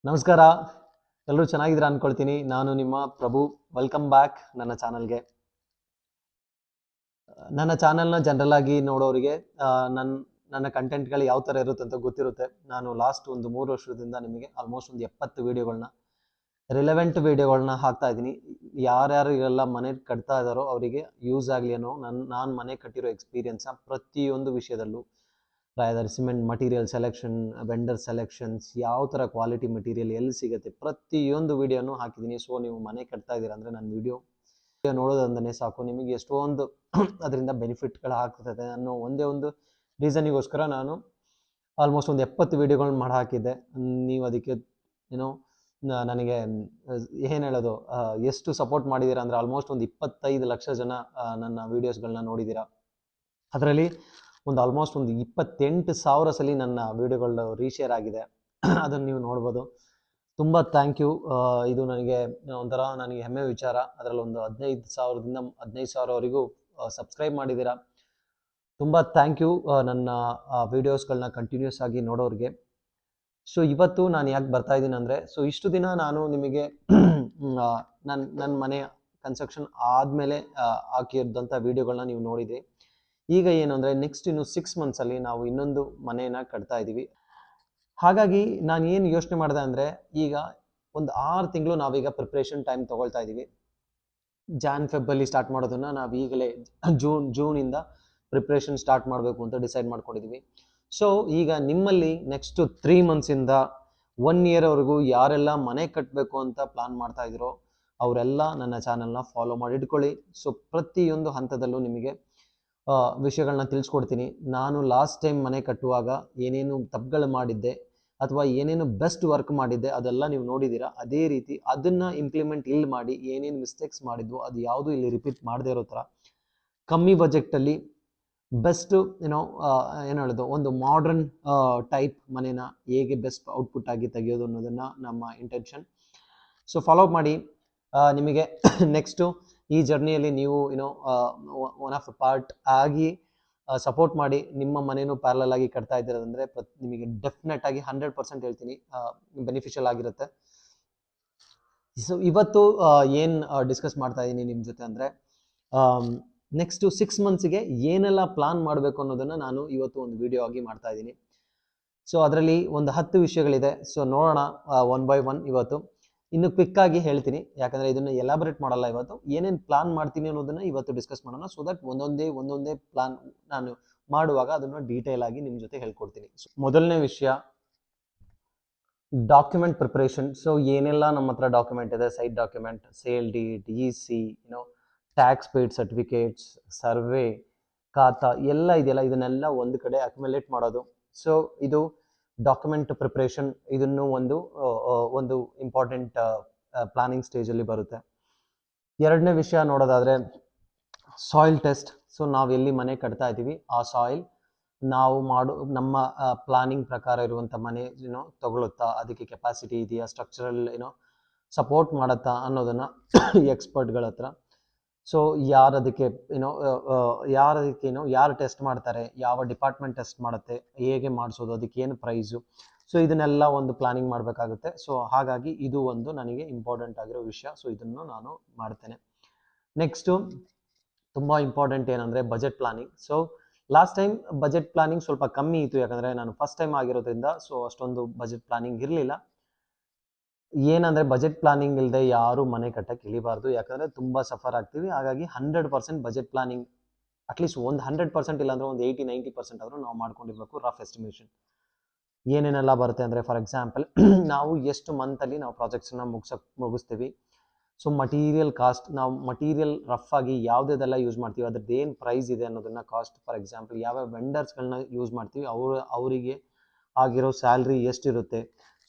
ನಮಸ್ಕಾರ. ಎಲ್ಲರೂ ಚೆನ್ನಾಗಿದ್ದೀರಾ ಅನ್ಕೊಳ್ತೀನಿ. ನಾನು ನಿಮ್ಮ ಪ್ರಭು. ವೆಲ್ಕಮ್ ಬ್ಯಾಕ್ ನನ್ನ ಚಾನಲ್ಗೆ. ನನ್ನ ಚಾನಲ್ನ ಜನರಲ್ ಆಗಿ ನೋಡೋರಿಗೆ ನನ್ನ ಕಂಟೆಂಟ್ಗಳು ಯಾವ ಥರ ಇರುತ್ತೆ ಅಂತ ಗೊತ್ತಿರುತ್ತೆ. ನಾನು ಲಾಸ್ಟ್ ಒಂದು 3 ವರ್ಷದಿಂದ ನಿಮಗೆ ಆಲ್ಮೋಸ್ಟ್ ಒಂದು 70 ವೀಡಿಯೋಗಳನ್ನ ರಿಲೆವೆಂಟ್ ವೀಡಿಯೋಗಳನ್ನ ಹಾಕ್ತಾ ಇದ್ದೀನಿ. ಯಾರ್ಯಾರು ಎಲ್ಲ ಮನೆ ಕಟ್ತಾ ಇದ್ದಾರೋ ಅವರಿಗೆ ಯೂಸ್ ಆಗಲಿ ಅನ್ನೋ ನಾನು ಮನೆ ಕಟ್ಟಿರೋ ಎಕ್ಸ್ಪೀರಿಯನ್ಸ್ನ ಪ್ರತಿಯೊಂದು ವಿಷಯದಲ್ಲೂ cement material selection, vendor selections, ಯಾವ ಥರ ಕ್ವಾಲಿಟಿ ಮೆಟೀರಿಯಲ್ ಎಲ್ಲಿ ಸಿಗುತ್ತೆ, ಪ್ರತಿಯೊಂದು ವಿಡಿಯೋನು ಹಾಕಿದ್ದೀನಿ. ಸೊ ನೀವು ಮನೆ ಕಟ್ತಾ ಇದ್ದೀರಾ ಅಂದರೆ ನನ್ನ ವಿಡಿಯೋ ನೋಡೋದಂದನೇ ಸಾಕು, ನಿಮಗೆ ಎಷ್ಟೊಂದು ಅದರಿಂದ ಬೆನಿಫಿಟ್ಗಳು ಆಗ್ತದೆ ಅನ್ನೋ ಒಂದೇ ಒಂದು ರೀಸನಿಗೋಸ್ಕರ ನಾನು ಆಲ್ಮೋಸ್ಟ್ ಒಂದು 70 ವೀಡಿಯೋಗಳನ್ನ ಮಾಡಿ ಹಾಕಿದ್ದೆ. ನೀವು ಅದಕ್ಕೆ ಏನೋ ನನಗೆ ಏನು ಹೇಳೋದು, ಎಷ್ಟು ಸಪೋರ್ಟ್ ಮಾಡಿದ್ದೀರಾ ಅಂದರೆ ಆಲ್ಮೋಸ್ಟ್ ಒಂದು 25 ಲಕ್ಷ ಜನ ನನ್ನ ವೀಡಿಯೋಸ್ಗಳನ್ನ ನೋಡಿದ್ದೀರಾ. ಅದರಲ್ಲಿ ಒಂದು ಆಲ್ಮೋಸ್ಟ್ ಒಂದು 28,000 ಸಲ ನನ್ನ ವೀಡಿಯೋಗಳು ರೀಶೇರ್ ಆಗಿದೆ. ಅದನ್ನು ನೀವು ನೋಡ್ಬೋದು. ತುಂಬ ಥ್ಯಾಂಕ್ ಯು. ಇದು ನನಗೆ ಒಂಥರ ನನಗೆ ಹೆಮ್ಮೆ ವಿಚಾರ. ಅದರಲ್ಲಿ ಒಂದು 15,000ವರೆಗೂ ಸಬ್ಸ್ಕ್ರೈಬ್ ಮಾಡಿದ್ದೀರಾ. ತುಂಬ ಥ್ಯಾಂಕ್ ಯು ನನ್ನ ವೀಡಿಯೋಸ್ಗಳನ್ನ ಕಂಟಿನ್ಯೂಸ್ ಆಗಿ ನೋಡೋರಿಗೆ. ಸೊ ಇವತ್ತು ನಾನು ಯಾಕೆ ಬರ್ತಾ ಇದ್ದೀನಿ ಅಂದರೆ, ಸೊ ಇಷ್ಟು ದಿನ ನಾನು ನಿಮಗೆ ನನ್ನ ಮನೆ ಕನ್ಸ್ಟ್ರಕ್ಷನ್ ಆದಮೇಲೆ ಹಾಕಿರೋಂಥ ವೀಡಿಯೋಗಳನ್ನ ನೀವು ನೋಡಿದ್ರಿ. ಈಗ ಏನು ಅಂದರೆ ನೆಕ್ಸ್ಟ್ ಇನ್ನು 6 ಮಂತ್ಸಲ್ಲಿ ನಾವು ಇನ್ನೊಂದು ಮನೆಯನ್ನು ಕಟ್ತಾ ಇದ್ದೀವಿ. ಹಾಗಾಗಿ ನಾನು ಏನು ಯೋಚನೆ ಮಾಡಿದೆ ಅಂದರೆ, ಈಗ ಒಂದು 6 ತಿಂಗಳು ನಾವೀಗ ಪ್ರಿಪ್ರೇಷನ್ ಟೈಮ್ ತೊಗೊಳ್ತಾ ಇದ್ದೀವಿ. ಫೆಬ್ರಲ್ಲಿ ಸ್ಟಾರ್ಟ್ ಮಾಡೋದನ್ನು ನಾವು ಈಗಲೇ ಜೂನಿಂದ ಪ್ರಿಪ್ರೇಷನ್ ಸ್ಟಾರ್ಟ್ ಮಾಡಬೇಕು ಅಂತ ಡಿಸೈಡ್ ಮಾಡ್ಕೊಂಡಿದ್ದೀವಿ. ಸೊ ಈಗ ನಿಮ್ಮಲ್ಲಿ ನೆಕ್ಸ್ಟ್ 3 ಮಂತ್ಸಿಂದ 1 ಇಯರ್ವರೆಗೂ ಯಾರೆಲ್ಲ ಮನೆ ಕಟ್ಟಬೇಕು ಅಂತ ಪ್ಲಾನ್ ಮಾಡ್ತಾ ಇದ್ದೀರೋ ಅವರೆಲ್ಲ ನನ್ನ ಚಾನಲ್ನ ಫಾಲೋ ಮಾಡಿ ಇಟ್ಕೊಳ್ಳಿ. ಸೊ ಪ್ರತಿಯೊಂದು ಹಂತದಲ್ಲೂ ನಿಮಗೆ ವಿಷಯಗಳನ್ನ ತಿಳಿಸ್ಕೊಡ್ತೀನಿ. ನಾನು ಲಾಸ್ಟ್ ಟೈಮ್ ಮನೆ ಕಟ್ಟುವಾಗ ಏನೇನು ತಪ್ಪುಗಳು ಮಾಡಿದ್ದೆ ಅಥವಾ ಏನೇನು ಬೆಸ್ಟ್ ವರ್ಕ್ ಮಾಡಿದ್ದೆ ಅದೆಲ್ಲ ನೀವು ನೋಡಿದ್ದೀರಾ. ಅದೇ ರೀತಿ ಅದನ್ನು ಇಂಪ್ಲಿಮೆಂಟ್ ಇಲ್ಲಿ ಮಾಡಿ ಏನೇನು ಮಿಸ್ಟೇಕ್ಸ್ ಮಾಡಿದ್ವು ಅದು ಯಾವುದು ಇಲ್ಲಿ ರಿಪೀಟ್ ಮಾಡದೇ ಇರೋ ಥರ ಕಮ್ಮಿ ಬಜೆಟಲ್ಲಿ ಬೆಸ್ಟ್ ಏನು ಹೇಳೋದು, ಒಂದು ಮಾಡ್ರನ್ ಟೈಪ್ ಮನೇನ ಹೇಗೆ ಬೆಸ್ಟ್ ಔಟ್ಪುಟ್ ಆಗಿ ತೆಗೆಯೋದು ಅನ್ನೋದನ್ನು ನಮ್ಮ ಇಂಟೆನ್ಷನ್. ಸೊ ಫಾಲೋ ಮಾಡಿ. ನಿಮಗೆ ನೆಕ್ಸ್ಟು ಈ ಜರ್ನಿಯಲ್ಲಿ ನೀವು ಒನ್ ಆಫ್ ಪಾರ್ಟ್ ಆಗಿ ಸಪೋರ್ಟ್ ಮಾಡಿ ನಿಮ್ಮ ಮನೇನು ಪ್ಯಾರಲಲ್ ಆಗಿ ಕಟ್ತಾ ಇದ್ದೀರಂದರೆ ನಿಮಗೆ ಡೆಫಿನೆಟ್ ಆಗಿ 100% ಹೇಳ್ತೀನಿ ಬೆನಿಫಿಷಿಯಲ್ ಆಗಿರುತ್ತೆ. ಸೊ ಇವತ್ತು ಏನು ಡಿಸ್ಕಸ್ ಮಾಡ್ತಾ ಇದ್ದೀನಿ ನಿಮ್ಮ ಜೊತೆ ಅಂದರೆ, ನೆಕ್ಸ್ಟು 6 ಮಂತ್ಸಿಗೆ ಏನೆಲ್ಲ ಪ್ಲಾನ್ ಮಾಡಬೇಕು ಅನ್ನೋದನ್ನು ನಾನು ಇವತ್ತು ಒಂದು ವಿಡಿಯೋ ಆಗಿ ಮಾಡ್ತಾ ಇದ್ದೀನಿ. ಸೊ ಅದರಲ್ಲಿ ಒಂದು 10 ವಿಷಯಗಳಿದೆ. ಸೊ ನೋಡೋಣ ಒನ್ ಬೈ ಒನ್. ಇವತ್ತು ಇನ್ನು ಕ್ವಿಕ್ಕಾಗಿ ಹೇಳ್ತೀನಿ, ಯಾಕಂದರೆ ಇದನ್ನು ಎಲಾಬ್ರೇಟ್ ಮಾಡಲ್ಲ. ಇವತ್ತು ಏನೇನು ಪ್ಲಾನ್ ಮಾಡ್ತೀನಿ ಅನ್ನೋದನ್ನು ಇವತ್ತು ಡಿಸ್ಕಸ್ ಮಾಡೋಣ. ಸೊ ದಟ್ ಒಂದೊಂದೇ ಪ್ಲಾನ್ ನಾನು ಮಾಡುವಾಗ ಅದನ್ನು ಡೀಟೇಲ್ ಆಗಿ ನಿಮ್ಮ ಜೊತೆ ಹೇಳ್ಕೊಡ್ತೀನಿ. ಮೊದಲನೇ ವಿಷಯ ಡಾಕ್ಯುಮೆಂಟ್ ಪ್ರಿಪ್ರೇಷನ್. ಸೊ ಏನೆಲ್ಲ ನಮ್ಮ ಹತ್ರ ಡಾಕ್ಯುಮೆಂಟ್ ಇದೆ, site document, sale deed, EC, tax paid certificates, survey, ಖಾತಾ ಎಲ್ಲ ಇದೆಯಲ್ಲ, ಇದನ್ನೆಲ್ಲ ಒಂದು ಕಡೆ ಅಕ್ಯುಮುಲೇಟ್ ಮಾಡೋದು. ಸೊ ಇದು ಡಾಕ್ಯುಮೆಂಟ್ ಪ್ರಿಪ್ರೇಷನ್. ಇದನ್ನು ಒಂದು ಇಂಪಾರ್ಟೆಂಟ್ ಪ್ಲಾನಿಂಗ್ ಸ್ಟೇಜಲ್ಲಿ ಬರುತ್ತೆ. ಎರಡನೇ ವಿಷಯ ನೋಡೋದಾದರೆ ಸಾಯಿಲ್ ಟೆಸ್ಟ್. ಸೊ ನಾವು ಎಲ್ಲಿ ಮನೆ ಕಟ್ತಾ ಇದ್ದೀವಿ ಆ ಸಾಯಿಲ್ ನಾವು ನಮ್ಮ ಪ್ಲಾನಿಂಗ್ ಪ್ರಕಾರ ಇರುವಂಥ ಮನೆ ತಗೊಳುತ್ತಾ, ಅದಕ್ಕೆ ಕೆಪಾಸಿಟಿ ಇದೆಯಾ, ಸ್ಟ್ರಕ್ಚರಲ್ ಸಪೋರ್ಟ್ ಮಾಡುತ್ತಾ ಅನ್ನೋದನ್ನು ಎಕ್ಸ್ಪರ್ಟ್ಗಳ ಹತ್ರ. ಸೊ ಯಾರು ಟೆಸ್ಟ್ ಮಾಡ್ತಾರೆ, ಯಾವ ಡಿಪಾರ್ಟ್ಮೆಂಟ್ ಟೆಸ್ಟ್ ಮಾಡುತ್ತೆ, ಹೇಗೆ ಮಾಡಿಸೋದು, ಅದಕ್ಕೆ ಏನು ಪ್ರೈಸು, ಸೊ ಇದನ್ನೆಲ್ಲ ಒಂದು ಪ್ಲಾನಿಂಗ್ ಮಾಡಬೇಕಾಗುತ್ತೆ. ಸೊ ಹಾಗಾಗಿ ಇದು ಒಂದು ನನಗೆ ಇಂಪಾರ್ಟೆಂಟ್ ಆಗಿರೋ ವಿಷಯ. ಸೊ ಇದನ್ನು ನಾನು ಮಾಡ್ತೇನೆ. ನೆಕ್ಸ್ಟು ತುಂಬ ಇಂಪಾರ್ಟೆಂಟ್ ಏನಂದರೆ budget planning. So last time budget planning ಸ್ವಲ್ಪ ಕಮ್ಮಿ ಇತ್ತು, ಯಾಕಂದರೆ ನಾನು ಫಸ್ಟ್ ಟೈಮ್ ಆಗಿರೋದ್ರಿಂದ ಸೊ ಅಷ್ಟೊಂದು ಬಜೆಟ್ ಪ್ಲಾನಿಂಗ್ ಇರಲಿಲ್ಲ. ಏನಂದರೆ ಬಜೆಟ್ ಪ್ಲಾನಿಂಗ್ ಇಲ್ಲದೆ ಯಾರೂ ಮನೆ ಕಟ್ಟಕ್ಕೆ ಇಳಿಬಾರ್ದು, ಯಾಕಂದರೆ ತುಂಬ ಸಫರ್ ಆಗ್ತೀವಿ. ಹಾಗಾಗಿ 100% ಬಜೆಟ್ ಪ್ಲಾನಿಂಗ್, ಅಟ್ಲೀಸ್ಟ್ ಒಂದು 100% ಇಲ್ಲಾಂದರೆ ಒಂದು 80-90% ಆದರೂ ನಾವು ಮಾಡ್ಕೊಂಡಿರ್ಬೇಕು. ರಫ್ ಎಸ್ಟಿಮೇಷನ್ ಏನೇನೆಲ್ಲ ಬರುತ್ತೆ ಅಂದರೆ, ಫಾರ್ ಎಕ್ಸಾಂಪಲ್ ನಾವು ಎಷ್ಟು ಮಂತಲ್ಲಿ ನಾವು ಪ್ರಾಜೆಕ್ಟ್ಸನ್ನ ಮುಗಿಸ್ತೀವಿ. ಸೊ ಮಟೀರಿಯಲ್ ಕಾಸ್ಟ್, ನಾವು ಮಟೀರಿಯಲ್ ರಫ್ ಆಗಿ ಯಾವುದೆಲ್ಲ ಯೂಸ್ ಮಾಡ್ತೀವಿ, ಅದ್ರದ್ದು ಏನು ಪ್ರೈಸ್ ಇದೆ ಅನ್ನೋದನ್ನು ಕಾಸ್ಟ್. ಫಾರ್ ಎಕ್ಸಾಂಪಲ್ ಯಾವ್ಯಾವ ವೆಂಡರ್ಸ್ಗಳನ್ನ ಯೂಸ್ ಮಾಡ್ತೀವಿ, ಅವರಿಗೆ ಆಗಿರೋ ಸ್ಯಾಲ್ರಿ ಎಷ್ಟಿರುತ್ತೆ.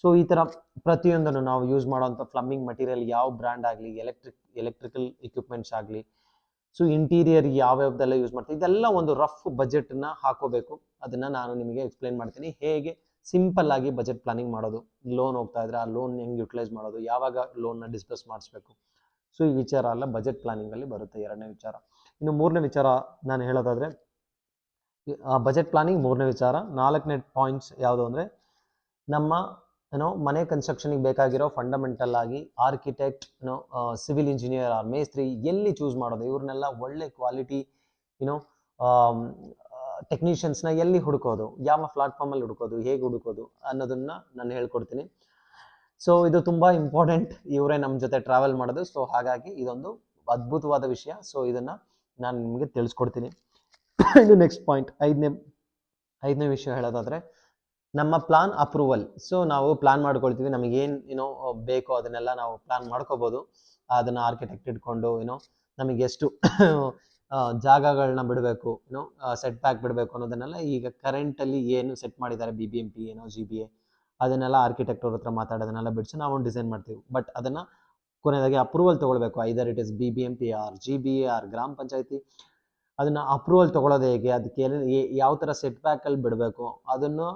ಸೊ ಈ ಥರ ಪ್ರತಿಯೊಂದನ್ನು ನಾವು ಯೂಸ್ ಮಾಡೋವಂಥ ಪ್ಲಂಬಿಂಗ್ ಮಟೀರಿಯಲ್ ಯಾವ ಬ್ರ್ಯಾಂಡ್ ಆಗಲಿ, ಎಲೆಕ್ಟ್ರಿಕಲ್ ಇಕ್ವಿಪ್ಮೆಂಟ್ಸ್ ಆಗಲಿ, ಸೊ ಇಂಟೀರಿಯರ್ ಯಾವ್ಯಾವ್ದೆಲ್ಲ ಯೂಸ್ ಮಾಡ್ತೀವಿ, ಇದೆಲ್ಲ ಒಂದು ರಫ್ ಬಜೆಟನ್ನು ಹಾಕೋಬೇಕು. ಅದನ್ನು ನಾನು ನಿಮಗೆ ಎಕ್ಸ್ಪ್ಲೈನ್ ಮಾಡ್ತೀನಿ, ಹೇಗೆ ಸಿಂಪಲ್ ಆಗಿ ಬಜೆಟ್ ಪ್ಲಾನಿಂಗ್ ಮಾಡೋದು. ಲೋನ್ ಹೋಗ್ತಾ ಇದ್ರೆ ಆ ಲೋನ್ ಹೆಂಗೆ ಯುಟಿಲೈಸ್ ಮಾಡೋದು, ಯಾವಾಗ ಲೋನ್ನ ಡಿಸ್ಬರ್ಸ್ ಮಾಡಿಸ್ಬೇಕು. ಸೊ ಈ ವಿಚಾರ ಎಲ್ಲ ಬಜೆಟ್ ಪ್ಲಾನಿಂಗಲ್ಲಿ ಬರುತ್ತೆ. ಎರಡನೇ ವಿಚಾರ. ಇನ್ನು ಮೂರನೇ ವಿಚಾರ ನಾನು ಹೇಳೋದಾದರೆ, ಬಜೆಟ್ ಪ್ಲಾನಿಂಗ್ ಮೂರನೇ ವಿಚಾರ. 4ನೇ ಪಾಯಿಂಟ್ಸ್ ಯಾವುದು ಅಂದರೆ, ನಮ್ಮ ಮನೆ ಕನ್ಸ್ಟ್ರಕ್ಷನ್ಗೆ ಬೇಕಾಗಿರೋ ಫಂಡಮೆಂಟಲ್ ಆಗಿ ಆರ್ಕಿಟೆಕ್ಟ್ ಸಿವಿಲ್ ಇಂಜಿನಿಯರ್ ಆರ್ ಮೇಸ್ತ್ರಿ ಎಲ್ಲಿ ಚೂಸ್ ಮಾಡೋದು, ಇವ್ರನ್ನೆಲ್ಲ ಒಳ್ಳೆ ಕ್ವಾಲಿಟಿ ಯುನೋ ಟೆಕ್ನಿಷಿಯನ್ಸ್ನ ಎಲ್ಲಿ ಹುಡುಕೋದು, ಯಾವ ಪ್ಲಾಟ್ಫಾರ್ಮಲ್ಲಿ ಹುಡುಕೋದು, ಹೇಗೆ ಹುಡುಕೋದು ಅನ್ನೋದನ್ನ ನಾನು ಹೇಳ್ಕೊಡ್ತೀನಿ. ಸೊ ಇದು ತುಂಬ ಇಂಪಾರ್ಟೆಂಟ್, ಇವರೇ ನಮ್ಮ ಜೊತೆ ಟ್ರಾವೆಲ್ ಮಾಡೋದು. ಸೊ ಹಾಗಾಗಿ ಇದೊಂದು ಅದ್ಭುತವಾದ ವಿಷಯ. ಸೊ ಇದನ್ನು ನಾನು ನಿಮಗೆ ತಿಳಿಸ್ಕೊಡ್ತೀನಿ. ಇದು ನೆಕ್ಸ್ಟ್ ಪಾಯಿಂಟ್, ಐದನೇ ವಿಷಯ ಹೇಳೋದಾದರೆ ನಮ್ಮ ಪ್ಲಾನ್ ಅಪ್ರೂವಲ್. ಸೊ ನಾವು ಪ್ಲಾನ್ ಮಾಡ್ಕೊಳ್ತೀವಿ, ನಮಗೇನು ಬೇಕೋ ಅದನ್ನೆಲ್ಲ ನಾವು ಪ್ಲಾನ್ ಮಾಡ್ಕೋಬೋದು. ಅದನ್ನು ಆರ್ಕಿಟೆಕ್ಟ್ ಇಟ್ಕೊಂಡು ನಮಗೆ ಎಷ್ಟು ಜಾಗಗಳನ್ನ ಬಿಡಬೇಕು, ಸೆಟ್ ಬ್ಯಾಕ್ ಬಿಡಬೇಕು ಅನ್ನೋದನ್ನೆಲ್ಲ ಈಗ ಕರೆಂಟಲ್ಲಿ ಏನು ಸೆಟ್ ಮಾಡಿದ್ದಾರೆ BBMP GBA ಅದನ್ನೆಲ್ಲ ಆರ್ಕಿಟೆಕ್ಟ್ ಅವ್ರ ಹತ್ರ ಮಾತಾಡೋದನ್ನೆಲ್ಲ ಬಿಡಿಸಿ ನಾವು ಡಿಸೈನ್ ಮಾಡ್ತೀವಿ. ಬಟ್ ಅದನ್ನು ಕೊನೆಯದಾಗಿ ಅಪ್ರೂವಲ್ ತೊಗೊಳ್ಬೇಕು, either it is BBMP or GBA or ಗ್ರಾಮ ಪಂಚಾಯತಿ. ಅದನ್ನು ಅಪ್ರೂವಲ್ ತೊಗೊಳೋದು ಹೇಗೆ, ಅದಕ್ಕೆ ಯಾವ ಥರ ಸೆಟ್ ಬ್ಯಾಕಲ್ಲಿ ಬಿಡಬೇಕು ಅದನ್ನು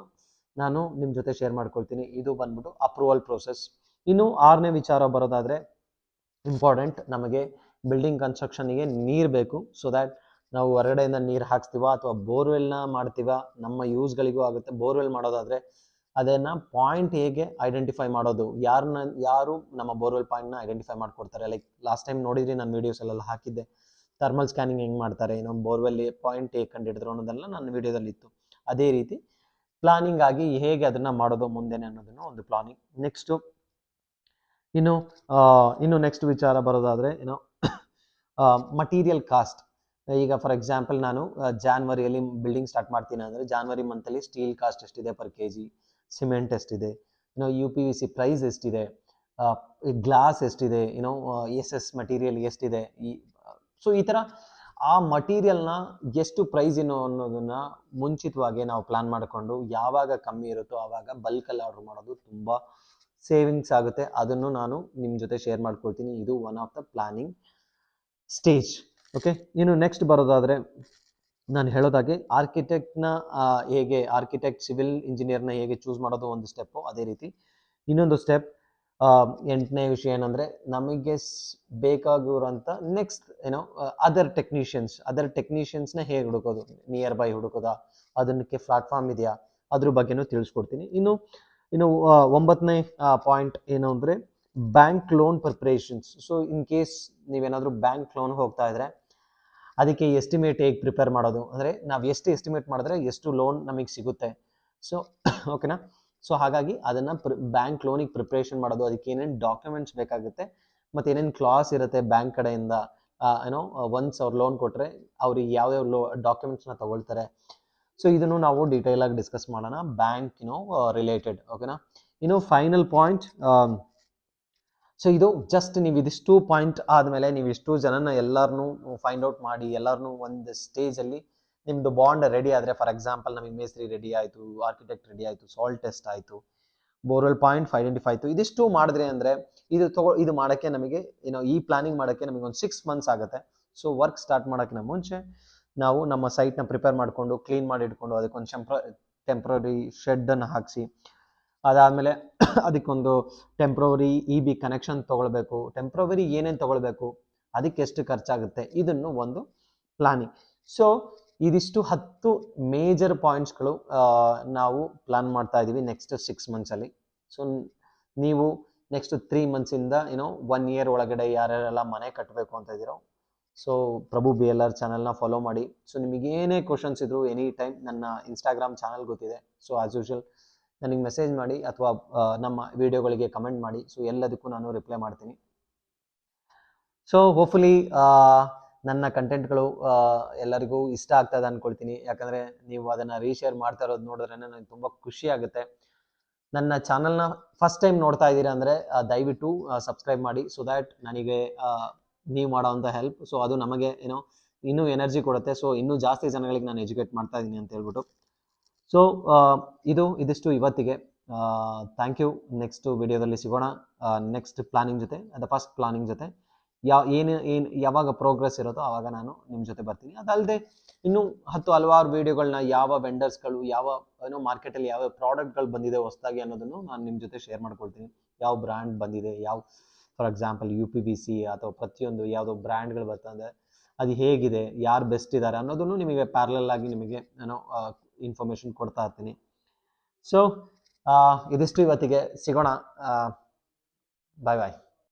ನಾನು ನಿಮ್ಮ ಜೊತೆ ಶೇರ್ ಮಾಡ್ಕೊಳ್ತೀನಿ. ಇದು ಬಂದ್ಬಿಟ್ಟು ಅಪ್ರೂವಲ್ ಪ್ರೋಸೆಸ್. ಇನ್ನು ಆರನೇ ವಿಚಾರ ಬರೋದಾದರೆ ಇಂಪಾರ್ಟೆಂಟ್, ನಮಗೆ ಬಿಲ್ಡಿಂಗ್ ಕನ್ಸ್ಟ್ರಕ್ಷನ್ಗೆ ನೀರು ಬೇಕು. ಸೊ ದ್ಯಾಟ್ ನಾವು ಹೊರಗಡೆಯಿಂದ ನೀರು ಹಾಕ್ಸ್ತೀವ ಅಥವಾ ಬೋರ್ವೆಲ್ನ ಮಾಡ್ತೀವ, ನಮ್ಮ ಯೂಸ್ಗಳಿಗೂ ಆಗುತ್ತೆ. ಬೋರ್ವೆಲ್ ಮಾಡೋದಾದರೆ ಅದನ್ನು ಪಾಯಿಂಟ್ ಹೇಗೆ ಐಡೆಂಟಿಫೈ ಮಾಡೋದು, ಯಾರು ನಮ್ಮ ಬೋರ್ವೆಲ್ ಪಾಯಿಂಟ್ನ ಐಡೆಂಟಿಫೈ ಮಾಡ್ಕೊಡ್ತಾರೆ. ಲೈಕ್ ಲಾಸ್ಟ್ ಟೈಮ್ ನೋಡಿದ್ರಿ, ನಾನು ವೀಡಿಯೋಸಲ್ಲೆಲ್ಲ ಹಾಕಿದ್ದೆ, ಥರ್ಮಲ್ ಸ್ಕ್ಯಾನಿಂಗ್ ಹೆಂಗೆ ಮಾಡ್ತಾರೆ, ಬೋರ್ವೆಲ್ ಪಾಯಿಂಟ್ ಹೇಗೆ ಕಂಡುಹಿಡಿದ್ರು ಅನ್ನೋದೆಲ್ಲ ನನ್ನ ವೀಡಿಯೋದಲ್ಲಿ ಇತ್ತು. ಅದೇ ರೀತಿ ಪ್ಲಾನಿಂಗ್ ಆಗಿ ಹೇಗೆ ಅದನ್ನು ಮಾಡೋದು ಮುಂದೆನೆ ಅನ್ನೋದನ್ನು ಒಂದು ಪ್ಲಾನಿಂಗ್. ಇನ್ನು ನೆಕ್ಸ್ಟ್ ವಿಚಾರ ಬರೋದಾದರೆ ಮಟೀರಿಯಲ್ ಕಾಸ್ಟ್. ಈಗ ಫಾರ್ ಎಕ್ಸಾಂಪಲ್ ನಾನು ಜಾನ್ವರಿಯಲ್ಲಿ ಬಿಲ್ಡಿಂಗ್ ಸ್ಟಾರ್ಟ್ ಮಾಡ್ತೀನಿ ಅಂದರೆ ಜಾನ್ವರಿ ಮಂತಲ್ಲಿ ಸ್ಟೀಲ್ ಕಾಸ್ಟ್ ಎಷ್ಟಿದೆ ಪರ್ kg, ಸಿಮೆಂಟ್ ಎಷ್ಟಿದೆ, UPVC ಪ್ರೈಸ್ ಎಷ್ಟಿದೆ, ಗ್ಲಾಸ್ ಎಷ್ಟಿದೆ, SS ಮಟೀರಿಯಲ್ ಎಷ್ಟಿದೆ. ಸೊ ಈ ಥರ ಆ ಮಟೀರಿಯಲ್ನ ಎಷ್ಟು ಪ್ರೈಸ್ ಅನ್ನೋದನ್ನ ಮುಂಚಿತವಾಗಿ ನಾವು ಪ್ಲಾನ್ ಮಾಡಿಕೊಂಡು ಯಾವಾಗ ಕಮ್ಮಿ ಇರುತ್ತೋ ಆವಾಗ ಬಲ್ಕಲ್ಲಿ ಆರ್ಡರ್ ಮಾಡೋದು ತುಂಬ ಸೇವಿಂಗ್ಸ್ ಆಗುತ್ತೆ. ಅದನ್ನು ನಾನು ನಿಮ್ಮ ಜೊತೆ ಶೇರ್ ಮಾಡ್ಕೊಳ್ತೀನಿ. ಇದು one of the planning stage. Okay, ಇನ್ನು ನೆಕ್ಸ್ಟ್ ಬರೋದಾದರೆ ನಾನು ಹೇಳೋದಾಗೆ ಆರ್ಕಿಟೆಕ್ಟ್ ಸಿವಿಲ್ ಇಂಜಿನಿಯರ್ನ ಹೇಗೆ ಚೂಸ್ ಮಾಡೋದು ಒಂದು ಸ್ಟೆಪ್ಪು. ಅದೇ ರೀತಿ ಇನ್ನೊಂದು ಸ್ಟೆಪ್, ಎಂಟನೇ ವಿಷಯ ಏನಂದರೆ ನಮಗೆ ಬೇಕಾಗಿರೋಂಥ ನೆಕ್ಸ್ಟ್ ಅದರ್ ಟೆಕ್ನಿಷಿಯನ್ಸ್ನ ಹೇಗೆ ಹುಡುಕೋದು, ನಿಯರ್ ಬೈ ಹುಡುಕೋದಾ, ಅದಕ್ಕೆ ಪ್ಲಾಟ್ಫಾರ್ಮ್ ಇದೆಯಾ, ಅದ್ರ ಬಗ್ಗೆನೂ ತಿಳಿಸ್ಕೊಡ್ತೀನಿ. ಇನ್ನು ಒಂಬತ್ತನೇ ಪಾಯಿಂಟ್ ಏನು ಅಂದರೆ bank loan preparations. So in case ನೀವೇನಾದರೂ ಬ್ಯಾಂಕ್ ಲೋನ್ಗೆ ಹೋಗ್ತಾ ಇದ್ರೆ ಅದಕ್ಕೆ ಎಸ್ಟಿಮೇಟ್ ಹೇಗೆ ಪ್ರಿಪೇರ್ ಮಾಡೋದು, ಅಂದರೆ ನಾವು ಎಷ್ಟು ಎಸ್ಟಿಮೇಟ್ ಮಾಡಿದ್ರೆ ಎಷ್ಟು ಲೋನ್ ನಮಗೆ ಸಿಗುತ್ತೆ. ಸೊ ಓಕೆನಾ. ಸೊ ಹಾಗಾಗಿ ಅದನ್ನು ಬ್ಯಾಂಕ್ ಲೋನಿಗೆ ಪ್ರಿಪ್ರೇಷನ್ ಮಾಡೋದು, ಅದಕ್ಕೆ ಏನೇನು ಡಾಕ್ಯುಮೆಂಟ್ಸ್ ಬೇಕಾಗುತ್ತೆ ಮತ್ತು ಏನೇನು ಕ್ಲಾಸ್ ಇರುತ್ತೆ ಬ್ಯಾಂಕ್ ಕಡೆಯಿಂದ, ಒನ್ಸ್ ಅವ್ರು ಲೋನ್ ಕೊಟ್ಟರೆ ಅವ್ರಿಗೆ ಯಾವ್ಯಾವ ಡಾಕ್ಯುಮೆಂಟ್ಸ್ನ ತಗೊಳ್ತಾರೆ. ಸೊ ಇದನ್ನು ನಾವು ಡೀಟೇಲಾಗಿ ಡಿಸ್ಕಸ್ ಮಾಡೋಣ, ಬ್ಯಾಂಕ್ ರಿಲೇಟೆಡ್. ಓಕೆನಾ. ಇನ್ನು ಫೈನಲ್ ಪಾಯಿಂಟ್, ಸೊ ಇದು ಜಸ್ಟ್ ನೀವು ಇದಿಷ್ಟು ಪಾಯಿಂಟ್ ಆದಮೇಲೆ ನೀವು ಇಷ್ಟು ಜನನ ಎಲ್ಲರನ್ನೂ ಫೈಂಡ್ ಔಟ್ ಮಾಡಿ ಎಲ್ಲರನ್ನೂ ಒಂದು ಸ್ಟೇಜಲ್ಲಿ ನಿಮ್ಮದು ಬಾಂಡ್ ರೆಡಿ ಆದರೆ, ಫಾರ್ ಎಕ್ಸಾಂಪಲ್ ನಮಗೆ ಮೇಸ್ತ್ರಿ ರೆಡಿ ಆಯಿತು, ಆರ್ಕಿಟೆಕ್ಟ್ ರೆಡಿ ಆಯಿತು, ಸಾಯಿಲ್ ಟೆಸ್ಟ್ ಆಯಿತು, ಬೋರ್ವೆಲ್ ಪಾಯಿಂಟ್ ಐಡೆಂಟಿಫೈ ಆಯಿತು, ಇದಿಷ್ಟು ಮಾಡಿದ್ರೆ ಅಂದರೆ ಇದು ಮಾಡೋಕ್ಕೆ ನಮಗೆ ಈ ಪ್ಲಾನಿಂಗ್ ಮಾಡೋಕ್ಕೆ ನಮಗೆ ಒಂದು 6 months ಆಗುತ್ತೆ. ಸೊ ವರ್ಕ್ ಸ್ಟಾರ್ಟ್ ಮಾಡೋಕ್ಕಿಂತ ಮುಂಚೆ ನಾವು ನಮ್ಮ ಸೈಟ್ನ ಪ್ರಿಪೇರ್ ಮಾಡಿಕೊಂಡು ಕ್ಲೀನ್ ಮಾಡಿ ಇಟ್ಕೊಂಡು ಅದಕ್ಕೊಂದು ಟೆಂಪ್ರರಿ ಶೆಡ್ಡನ್ನು ಹಾಕಿಸಿ, ಅದಾದಮೇಲೆ ಅದಕ್ಕೊಂದು ಟೆಂಪ್ರವರಿ EB ಕನೆಕ್ಷನ್ ತೊಗೊಳ್ಬೇಕು, ಟೆಂಪ್ರವರಿ ಏನೇನು ತೊಗೊಳ್ಬೇಕು, ಅದಕ್ಕೆ ಎಷ್ಟು ಖರ್ಚಾಗುತ್ತೆ, ಇದನ್ನು ಒಂದು ಪ್ಲಾನಿಂಗ್. ಸೊ ಇದಿಷ್ಟು 10 ಮೇಜರ್ ಪಾಯಿಂಟ್ಸ್ಗಳು ನಾವು ಪ್ಲಾನ್ ಮಾಡ್ತಾ ಇದ್ದೀವಿ ನೆಕ್ಸ್ಟ್ 6 monthsಲ್ಲಿ. ಸೊ ನೀವು ನೆಕ್ಸ್ಟ್ 3 monthsಯಿಂದ 1 year ಒಳಗಡೆ ಯಾರ್ಯಾರೆಲ್ಲ ಮನೆ ಕಟ್ಟಬೇಕು ಅಂತ ಇದ್ದೀರೋ, ಸೊ ಪ್ರಭು BLR ಚಾನಲ್ನ ಫಾಲೋ ಮಾಡಿ. ಸೊ ನಿಮಗೆ ಏನೇ ಕ್ವಶನ್ಸ್ ಇದ್ರು ಎನಿ ಟೈಮ್ ನನ್ನ ಇನ್ಸ್ಟಾಗ್ರಾಮ್ ಚಾನಲ್ ಗೊತ್ತಿದೆ. ಸೊ ಆಸ್ ಯೂಶುವಲ್ ನನಗೆ ಮೆಸೇಜ್ ಮಾಡಿ ಅಥವಾ ನಮ್ಮ ವಿಡಿಯೋಗಳಿಗೆ ಕಮೆಂಟ್ ಮಾಡಿ. ಸೊ ಎಲ್ಲದಕ್ಕೂ ನಾನು ರಿಪ್ಲೈ ಮಾಡ್ತೀನಿ. ಸೊ ಹೋಪ್ಫುಲಿ ನನ್ನ ಕಂಟೆಂಟ್ಗಳು ಎಲ್ಲರಿಗೂ ಇಷ್ಟ ಆಗ್ತದೆ ಅಂದ್ಕೊಳ್ತೀನಿ. ಯಾಕಂದರೆ ನೀವು ಅದನ್ನು ರೀಶೇರ್ ಮಾಡ್ತಾ ಇರೋದು ನೋಡಿದ್ರೆ ನನಗೆ ತುಂಬ ಖುಷಿ ಆಗುತ್ತೆ. ನನ್ನ ಚಾನಲ್ನ ಫಸ್ಟ್ ಟೈಮ್ ನೋಡ್ತಾ ಇದ್ದೀರಾ ಅಂದರೆ ದಯವಿಟ್ಟು ಸಬ್ಸ್ಕ್ರೈಬ್ ಮಾಡಿ. ಸೊ ದ್ಯಾಟ್ ನನಗೆ ನೀವು ಮಾಡೋವಂಥ ಹೆಲ್ಪ್, ಸೊ ಅದು ನಮಗೆ ಇನ್ನೂ ಎನರ್ಜಿ ಕೊಡುತ್ತೆ. ಸೊ ಇನ್ನೂ ಜಾಸ್ತಿ ಜನಗಳಿಗೆ ನಾನು ಎಜುಕೇಟ್ ಮಾಡ್ತಾ ಇದ್ದೀನಿ ಅಂತ ಹೇಳ್ಬಿಟ್ಟು. ಸೊ ಇದಿಷ್ಟು ಇವತ್ತಿಗೆ. Thank you. ನೆಕ್ಸ್ಟ್ ವಿಡಿಯೋದಲ್ಲಿ ಸಿಗೋಣ ನೆಕ್ಸ್ಟ್ ಪ್ಲಾನಿಂಗ್ ಜೊತೆ, ಫಸ್ಟ್ ಪ್ಲಾನಿಂಗ್ ಜೊತೆ. ಯಾವಾಗ ಪ್ರೋಗ್ರೆಸ್ ಇರುತ್ತೋ ಆವಾಗ ನಾನು ನಿಮ್ಮ ಜೊತೆ ಬರ್ತೀನಿ. ಅದಲ್ಲದೆ ಇನ್ನೂ ಹಲವಾರು ವಿಡಿಯೋಗಳನ್ನ ಯಾವ ವೆಂಡರ್ಸ್ಗಳು ಯಾವ ಮಾರ್ಕೆಟಲ್ಲಿ ಯಾವ ಪ್ರಾಡಕ್ಟ್ಗಳು ಬಂದಿದೆ ಹೊಸದಾಗಿ ಅನ್ನೋದನ್ನು ನಾನು ನಿಮ್ಮ ಜೊತೆ ಶೇರ್ ಮಾಡ್ಕೊಳ್ತೀನಿ. ಯಾವ ಬ್ರ್ಯಾಂಡ್ ಬಂದಿದೆ, ಫಾರ್ ಎಕ್ಸಾಂಪಲ್ UPVC ಅಥವಾ ಪ್ರತಿಯೊಂದು ಯಾವುದೋ ಬ್ರ್ಯಾಂಡ್ಗಳು ಬರ್ತದೆ, ಅದು ಹೇಗಿದೆ, ಯಾರು ಬೆಸ್ಟ್ ಇದ್ದಾರೆ ಅನ್ನೋದನ್ನು ನಿಮಗೆ ಪ್ಯಾರಲಲ್ ಆಗಿ ನಿಮಗೆ ಇನ್ಫಾರ್ಮೇಷನ್ ಕೊಡ್ತಾ ಇರ್ತೀನಿ. ಸೊ ಇದಿಷ್ಟು ಇವತ್ತಿಗೆ. ಸಿಗೋಣ. ಬಾಯ್ ಬಾಯ್.